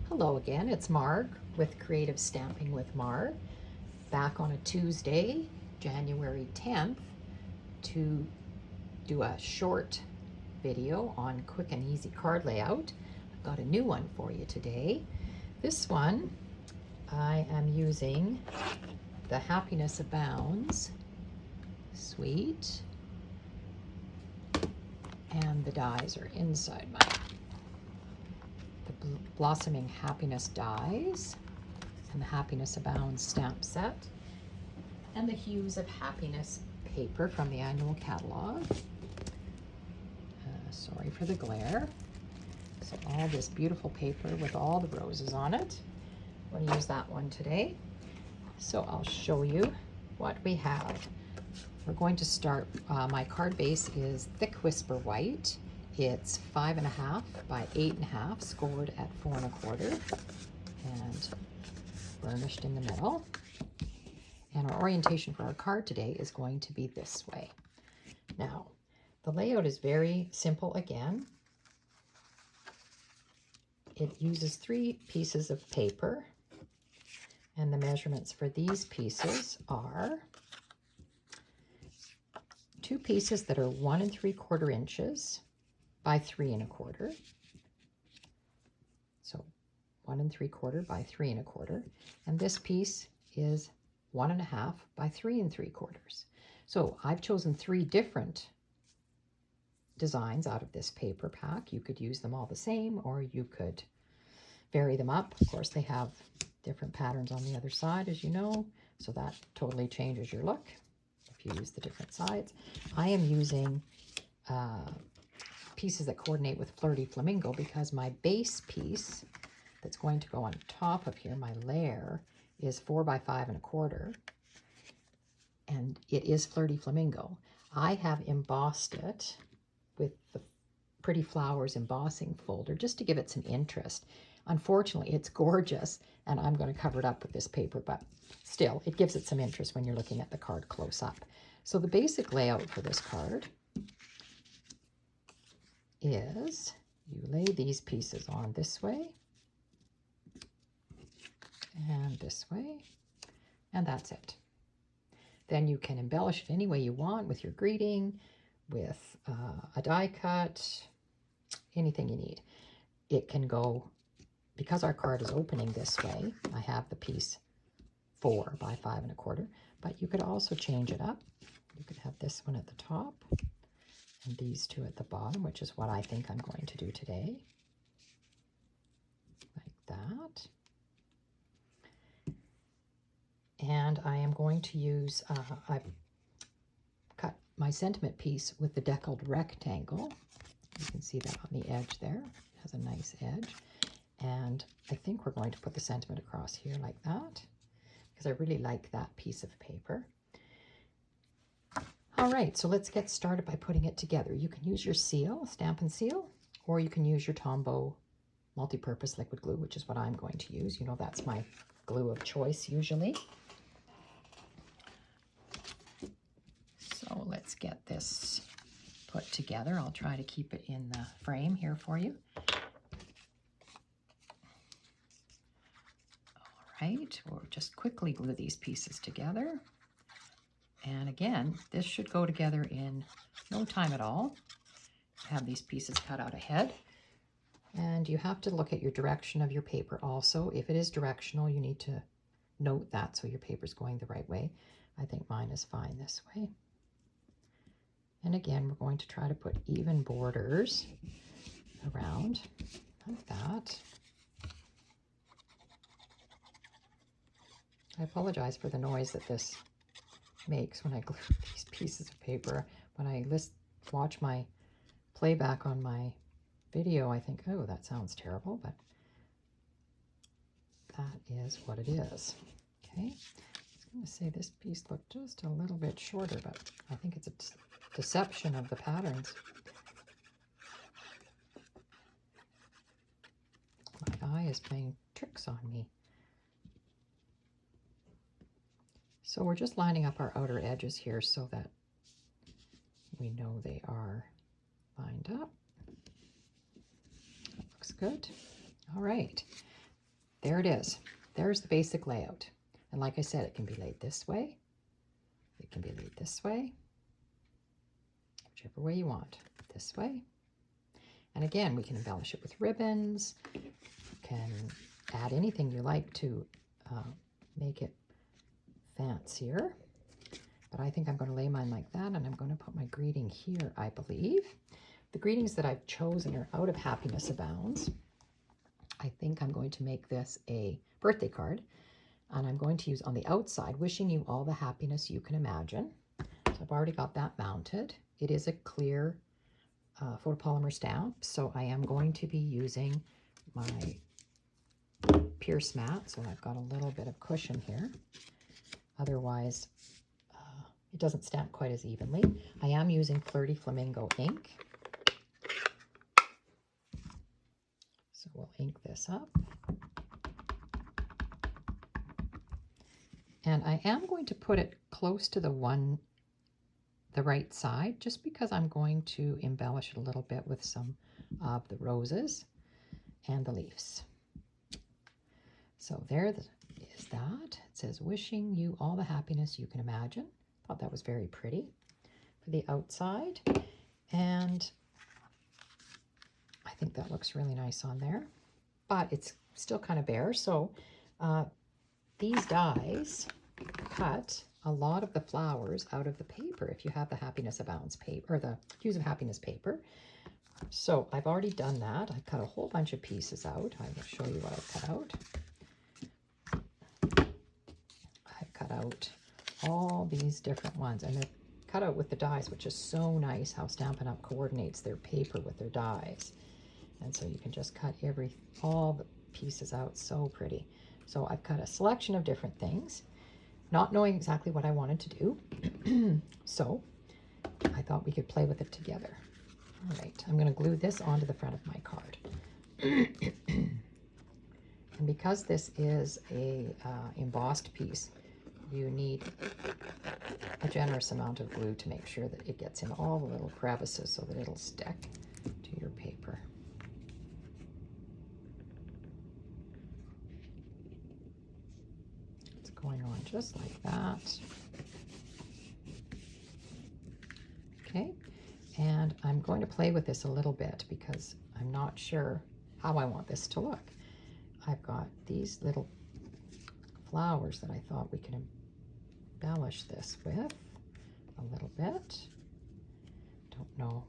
Hello again, it's Marg with Creative Stamping with Marg, back on a Tuesday, January 10th, to do a short video on quick and easy card layout. I've got a new one for you today. This one, I am using the Happiness Abounds suite, and the dies are inside my Blossoming Happiness dies, and the Happiness Abounds stamp set, and the Hues of Happiness paper from the annual catalog. Sorry for the glare. So all this beautiful paper with all the roses on it. I'm going to use that one today. So I'll show you what we have. We're going to start, my card base is Thick Whisper White. It's 5.5 by 8.5, scored at 4 1/4, and burnished in the middle. And our orientation for our card today is going to be this way. Now, the layout is very simple again. It uses 3 pieces of paper, and the measurements for these pieces are 2 pieces that are 1 3/4 inches by 3 1/4. So 1 3/4 by 3 1/4. And this piece is 1.5 by 3 3/4. So I've chosen 3 different designs out of this paper pack. You could use them all the same, or you could vary them up. Of course, they have different patterns on the other side, as you know, so that totally changes your look if you use the different sides. I am using pieces that coordinate with Flirty Flamingo because my base piece that's going to go on top of here, my layer, is 4 by 5 1/4, and it is Flirty Flamingo. I have embossed it with the Pretty Flowers embossing folder just to give it some interest. Unfortunately, it's gorgeous, and I'm going to cover it up with this paper, but still, it gives it some interest when you're looking at the card close up. So the basic layout for this card is you lay these pieces on this way and this way, and that's it. Then you can embellish it any way you want with your greeting, with a die cut, anything you need. It can go, because our card is opening this way, I have the piece 4 by 5 1/4, but you could also change it up. You could have this one at the top and these 2 at the bottom, which is what I think I'm going to do today, like that. And I am going to use, I've cut my sentiment piece with the Deckled Rectangle. You can see that on the edge there. It has a nice edge. And I think we're going to put the sentiment across here like that, because I really like that piece of paper. All right, so let's get started by putting it together. You can use your seal, Stampin' Seal, or you can use your Tombow multi-purpose liquid glue, which is what I'm going to use. You know, that's my glue of choice usually. So let's get this put together. I'll try to keep it in the frame here for you. All right, we'll just quickly glue these pieces together. And again, this should go together in no time at all. Have these pieces cut out ahead. And you have to look at your direction of your paper also. If it is directional, you need to note that so your paper's going the right way. I think mine is fine this way. And again, we're going to try to put even borders around like that. I apologize for the noise that this makes when I glue these pieces of paper. When I watch my playback on my video, I think, oh, that sounds terrible, but that is what it is. Okay, I was going to say this piece looked just a little bit shorter, but I think it's a deception of the patterns. My eye is playing tricks on me. So we're just lining up our outer edges here so that we know they are lined up. That looks good. All right. there it is. There's the basic layout. And like I said, it can be laid this way. It can be laid this way. Whichever way you want. This way. And again, we can embellish it with ribbons. You can add anything you like to make it fancier. But I think I'm going to lay mine like that, and I'm going to put my greeting here, I believe. The greetings that I've chosen are out of Happiness Abounds. I think I'm going to make this a birthday card, and I'm going to use on the outside, wishing you all the happiness you can imagine. So I've already got that mounted. It is a clear photopolymer stamp, so I am going to be using my Pierce mat, so I've got a little bit of cushion here. Otherwise, it doesn't stamp quite as evenly. I am using Flirty Flamingo ink. So we'll ink this up. And I am going to put it close to the right side, just because I'm going to embellish it a little bit with some of the roses and the leaves. So there is that. It says, wishing you all the happiness you can imagine. Thought that was very pretty for the outside. And I think that looks really nice on there. But it's still kind of bare. So these dies cut a lot of the flowers out of the paper if you have the Happiness Abounds paper, or the Hues of Happiness paper. So I've already done that. I cut a whole bunch of pieces out. I will show you what I've cut out. I've cut out all these different ones, and they're cut out with the dies, which is so nice how Stampin' Up! Coordinates their paper with their dies. And so you can just cut all the pieces out. So pretty. So I've cut a selection of different things, not knowing exactly what I wanted to do. So I thought we could play with it together. All right, I'm going to glue this onto the front of my card. And because this is a embossed piece, you need a generous amount of glue to make sure that it gets in all the little crevices so that it'll stick to your paper. It's going on just like that. Okay, and I'm going to play with this a little bit because I'm not sure how I want this to look. I've got these little flowers that I thought we could embellish this with a little bit. Don't know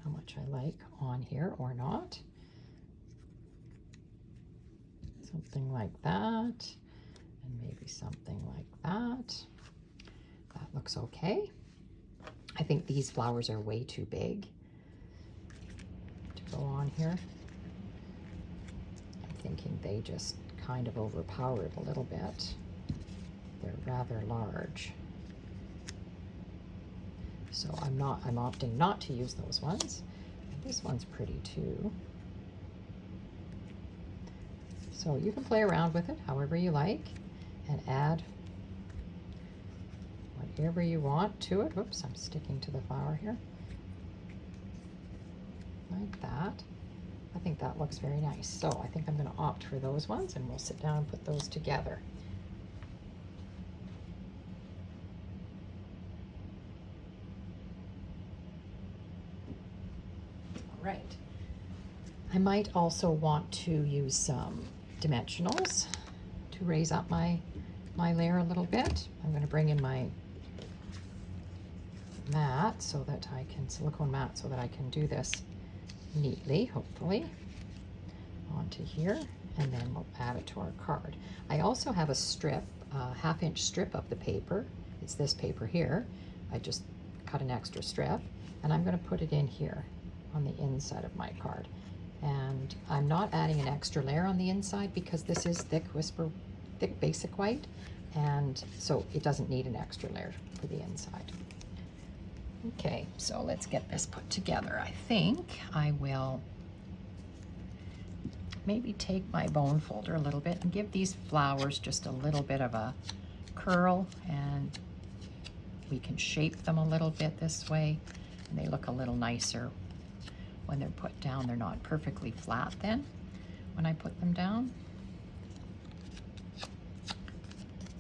how much I like on here or not. Something like that, and maybe something like that. That looks okay. I think these flowers are way too big to go on here. I'm thinking they just kind of overpower it a little bit. They're rather large. So I'm opting not to use those ones. And this one's pretty too. So you can play around with it however you like and add whatever you want to it. Whoops, I'm sticking to the flower here. Like that. I think that looks very nice. So I think I'm going to opt for those ones, and we'll sit down and put those together. All right. I might also want to use some dimensionals to raise up my layer a little bit. I'm going to bring in my mat so that I can, silicone mat, so that I can do this neatly, hopefully, onto here, and then we'll add it to our card. I also have a strip, a half-inch strip of the paper. It's this paper here. I just cut an extra strip, and I'm going to put it in here on the inside of my card. And I'm not adding an extra layer on the inside because this is thick basic white, and so it doesn't need an extra layer for the inside. Okay, so let's get this put together. I think I will maybe take my bone folder a little bit and give these flowers just a little bit of a curl, and we can shape them a little bit this way, and they look a little nicer when they're put down. They're not perfectly flat then when I put them down.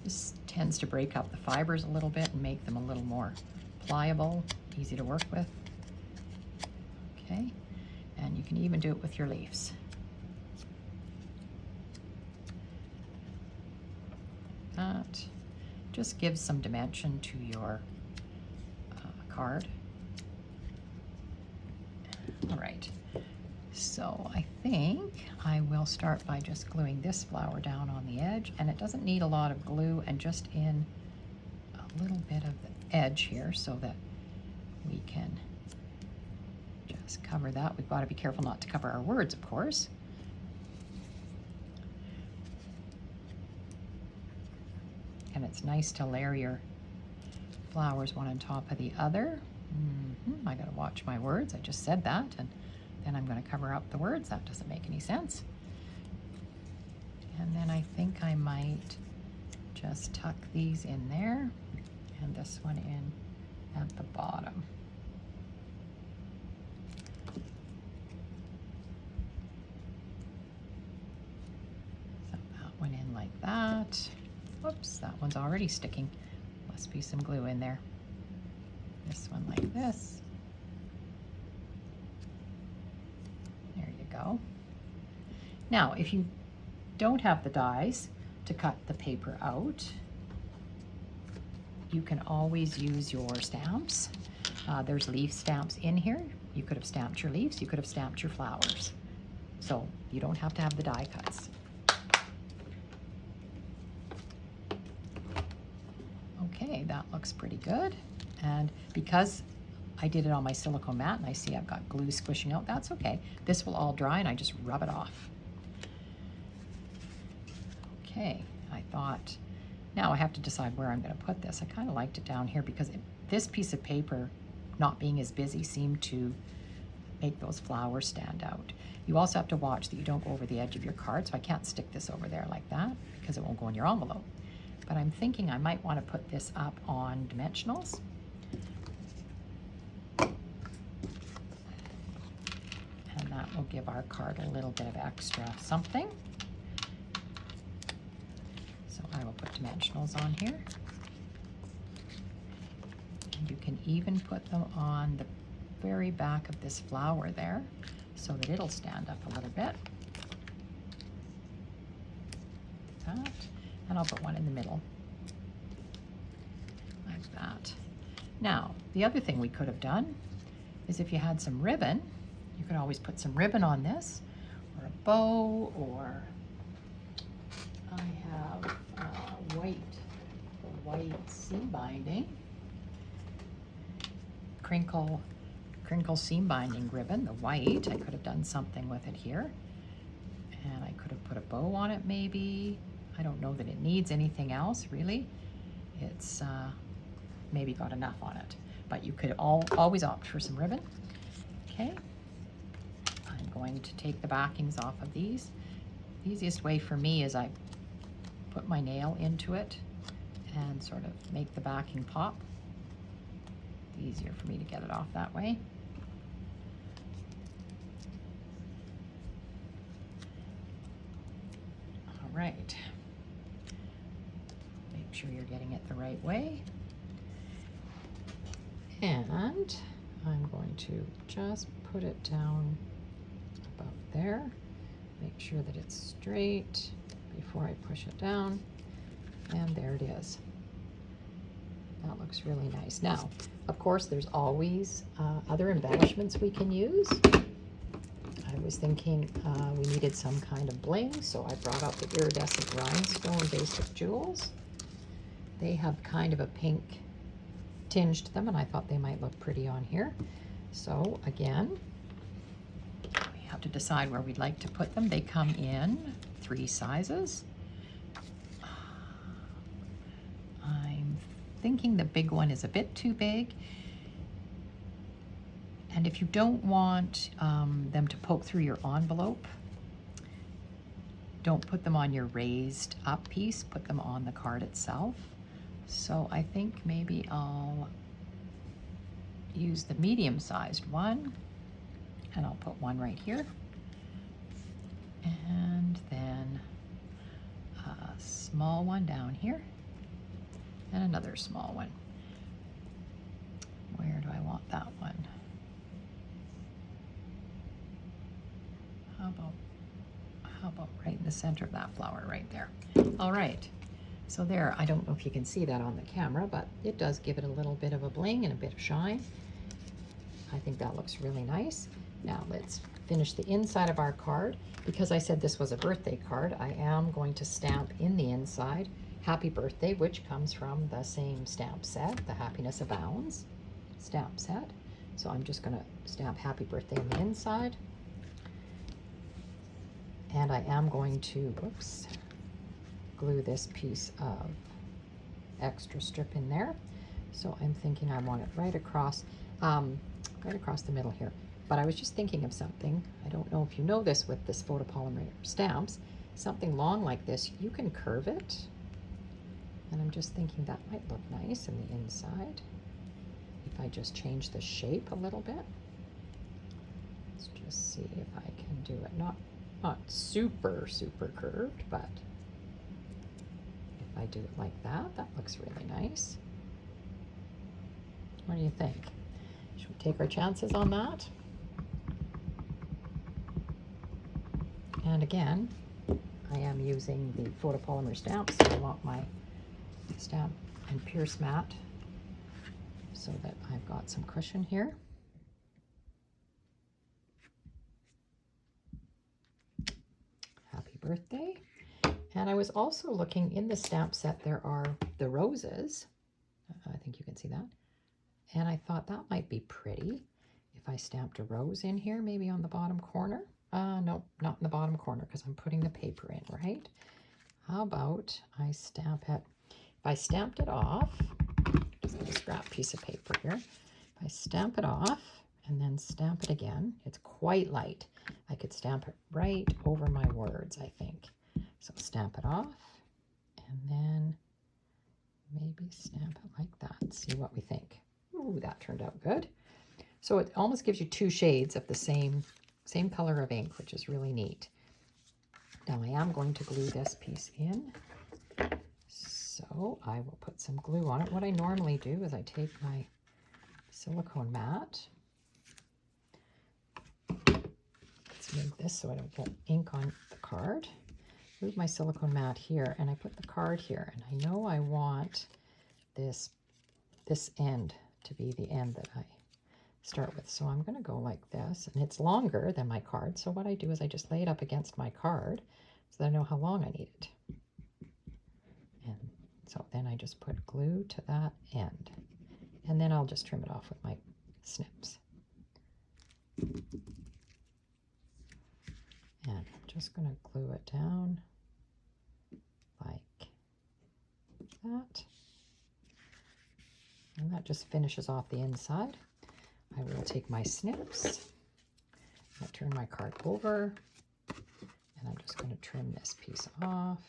This tends to break up the fibers a little bit and make them a little more pliable, easy to work with. Okay, and you can even do it with your leaves. That just gives some dimension to your card. All right, so I think I will start by just gluing this flower down on the edge, and it doesn't need a lot of glue, and just in a little bit of the edge here so that we can just cover that. We've got to be careful not to cover our words, of course. And it's nice to layer your flowers one on top of the other. I gotta watch my words. I just said that, and then I'm gonna cover up the words. That doesn't make any sense. And then I think I might just tuck these in there and this one in at the bottom. So that one in like that. Whoops, that one's already sticking. Must be some glue in there. This one like this. There you go. Now, if you don't have the dies to cut the paper out, you can always use your stamps. There's leaf stamps in here. You could have stamped your leaves, you could have stamped your flowers. So you don't have to have the die cuts. Okay, that looks pretty good. And because I did it on my silicone mat and I see I've got glue squishing out, that's okay. This will all dry and I just rub it off. Okay, I thought, now I have to decide where I'm going to put this. I kind of liked it down here because this piece of paper, not being as busy, seemed to make those flowers stand out. You also have to watch that you don't go over the edge of your card, so I can't stick this over there like that because it won't go in your envelope. But I'm thinking I might want to put this up on dimensionals. And that will give our card a little bit of extra something. So I will put dimensionals on here. And you can even put them on the very back of this flower there so that it'll stand up a little bit. Like that. And I'll put one in the middle, like that. Now, the other thing we could have done is if you had some ribbon, you could always put some ribbon on this, or a bow, or I have white seam binding, crinkle seam binding ribbon, the white. I could have done something with it here, and I could have put a bow on it maybe. I don't know that it needs anything else, really. It's maybe got enough on it, but you could always opt for some ribbon. Okay, I'm going to take the backings off of these. The easiest way for me is I put my nail into it and sort of make the backing pop. It's easier for me to get it off that way. All right. Make sure you're getting it the right way. And I'm going to just put it down about there. Make sure that it's straight before I push it down. And there it is. That looks really nice. Now, of course, there's always other embellishments we can use. I was thinking we needed some kind of bling, so I brought out the iridescent rhinestone basic jewels. They have kind of a pink tinge to them, and I thought they might look pretty on here. So again, we have to decide where we'd like to put them. They come in 3 sizes. I'm thinking the big one is a bit too big. And if you don't want them to poke through your envelope, don't put them on your raised up piece, put them on the card itself. So I think maybe I'll use the medium-sized one, and I'll put one right here. And then a small one down here. And another small one. Where do I want that one? How about right in the center of that flower right there? All right. So there, I don't know if you can see that on the camera, but it does give it a little bit of a bling and a bit of shine. I think that looks really nice. Now let's finish the inside of our card. Because I said this was a birthday card, I am going to stamp in the inside Happy Birthday, which comes from the same stamp set, the Happiness Abounds stamp set. So I'm just going to stamp Happy Birthday on the inside. And I am going to, glue this piece of extra strip in there. So I'm thinking I want it right across the middle here. But I was just thinking of something. I don't know if you know this with this photopolymer stamps. Something long like this, you can curve it. And I'm just thinking that might look nice in the inside. If I just change the shape a little bit. Let's just see if I can do it. Not super curved, but if I do it like that, that looks really nice. What do you think? Should we take our chances on that? And again, I am using the photopolymer stamps, so I want my stamp and pierce mat so that I've got some cushion here. Happy birthday. And I was also looking in the stamp set, there are the roses. I think you can see that. And I thought that might be pretty if I stamped a rose in here, maybe on the bottom corner. No, not in the bottom corner because I'm putting the paper in, right? How about I stamp it? If I stamped it off, just a scrap piece of paper here. If I stamp it off and then stamp it again, it's quite light. I could stamp it right over my words, I think. So stamp it off and then maybe stamp it like that. See what we think. Ooh, that turned out good. So it almost gives you two shades of the same color of ink, which is really neat. Now I am going to glue this piece in. So I will put some glue on it. What I normally do is I take my silicone mat. Let's move this so I don't get ink on the card. Move my silicone mat here and I put the card here. And I know I want this end to be the end that I start with. So I'm going to go like this, and it's longer than my card. So what I do is I just lay it up against my card so that I know how long I need it. And so then I just put glue to that end, and then I'll just trim it off with my snips. And I'm just going to glue it down like that. And that just finishes off the inside. I will take my snips, I'll turn my card over, and I'm just going to trim this piece off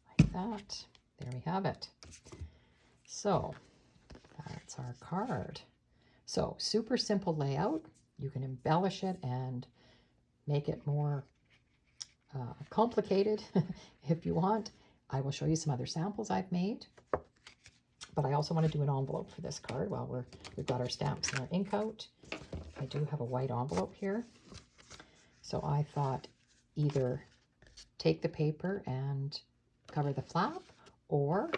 like that. There we have it. So that's our card. So super simple layout. You can embellish it and make it more complicated if you want. I will show you some other samples I've made. But I also want to do an envelope for this card while we've got our stamps and our ink out. I do have a white envelope here. So I thought either take the paper and cover the flap, or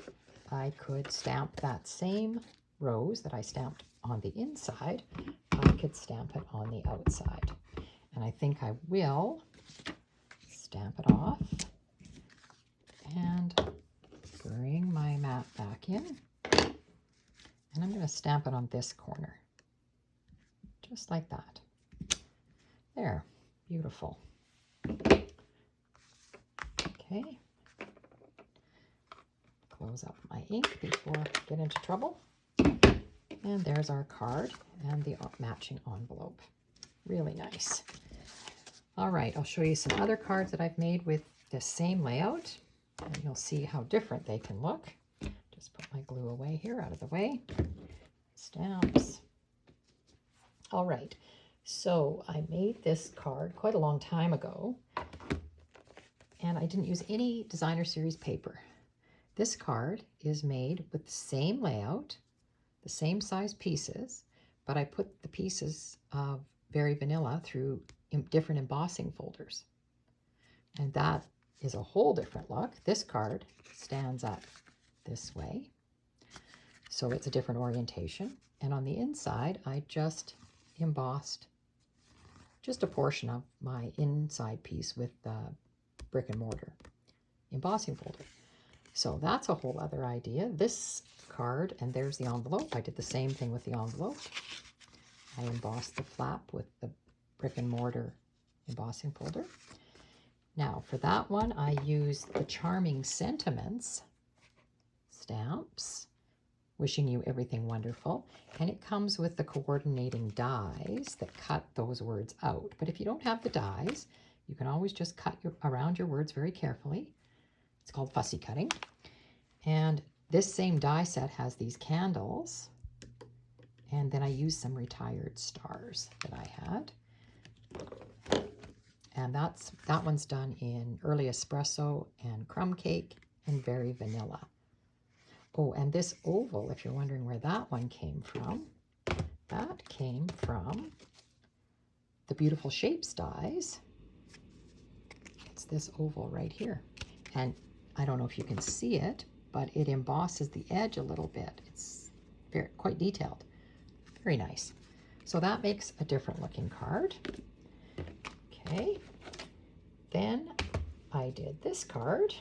I could stamp that same rose that I stamped on the inside. I could stamp it on the outside. And I think I will stamp it off and bring my mat back in. And I'm going to stamp it on this corner, just like that. There, beautiful. Okay, close up my ink before I get into trouble. And there's our card and the matching envelope. Really nice. All right, I'll show you some other cards that I've made with this same layout, and you'll see how different they can look. Just put my glue away here, out of the way. Stamps. All right, so I made this card quite a long time ago, and I didn't use any designer series paper. This card is made with the same layout, the same size pieces, but I put the pieces of Very Vanilla through different embossing folders. And that is a whole different look. This card stands up this way, so it's a different orientation. And on the inside, I just embossed just a portion of my inside piece with the brick and mortar embossing folder. So that's a whole other idea. This card, and there's the envelope. I did the same thing with the envelope. I embossed the flap with the brick and mortar embossing folder. Now for that one, I used the Charming Sentiments stamps, wishing you everything wonderful. And it comes with the coordinating dies that cut those words out. But if you don't have the dies, you can always just cut around your words very carefully. It's called fussy cutting. And this same die set has these candles. And then I used some retired stars that I had. And that one's done in Early Espresso and Crumb Cake and Very Vanilla. Oh, and this oval, if you're wondering where that one came from, that came from the Beautiful Shapes dies. It's this oval right here. And I don't know if you can see it, but it embosses the edge a little bit. It's quite detailed. Very nice. So that makes a different looking card. Okay. Then I did this card.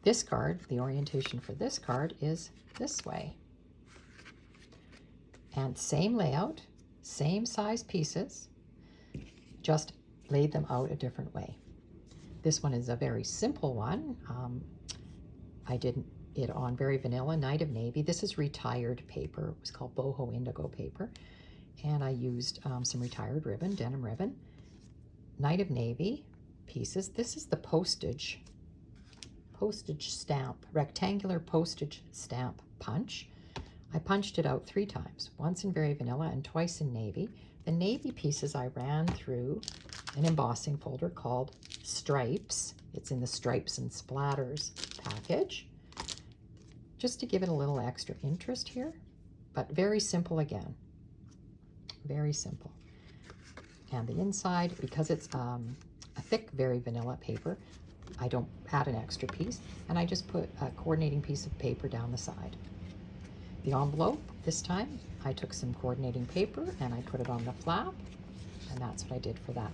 This card, the orientation for this card is this way. And same layout, same size pieces, just laid them out a different way. This one is a very simple one. I did it on Very Vanilla, Night of Navy. This is retired paper. It was called Boho Indigo paper. And I used some retired ribbon, denim ribbon. Night of Navy pieces. This is the postage stamp, rectangular postage stamp punch. I punched it out 3 times, once in Very Vanilla and twice in Navy. The Navy pieces I ran through an embossing folder called Stripes. It's in the Stripes and Splatters package, just to give it a little extra interest here, but very simple again. Very simple. And the inside, because it's a thick Very Vanilla paper, I don't add an extra piece, and I just put a coordinating piece of paper down the side. The envelope, this time, I took some coordinating paper and I put it on the flap, and that's what I did for that.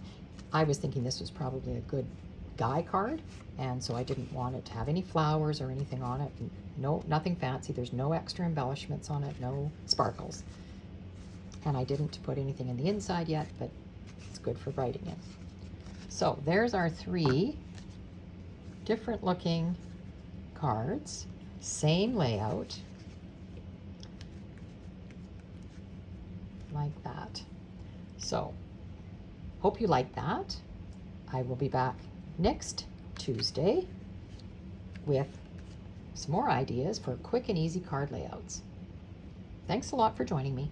I was thinking this was probably a good guy card, and so I didn't want it to have any flowers or anything on it. No, nothing fancy. There's no extra embellishments on it, no sparkles. And I didn't put anything in the inside yet, but it's good for writing in. So there's our 3 different looking cards, same layout, like that. So hope you like that. I will be back next Tuesday with some more ideas for quick and easy card layouts. Thanks a lot for joining me.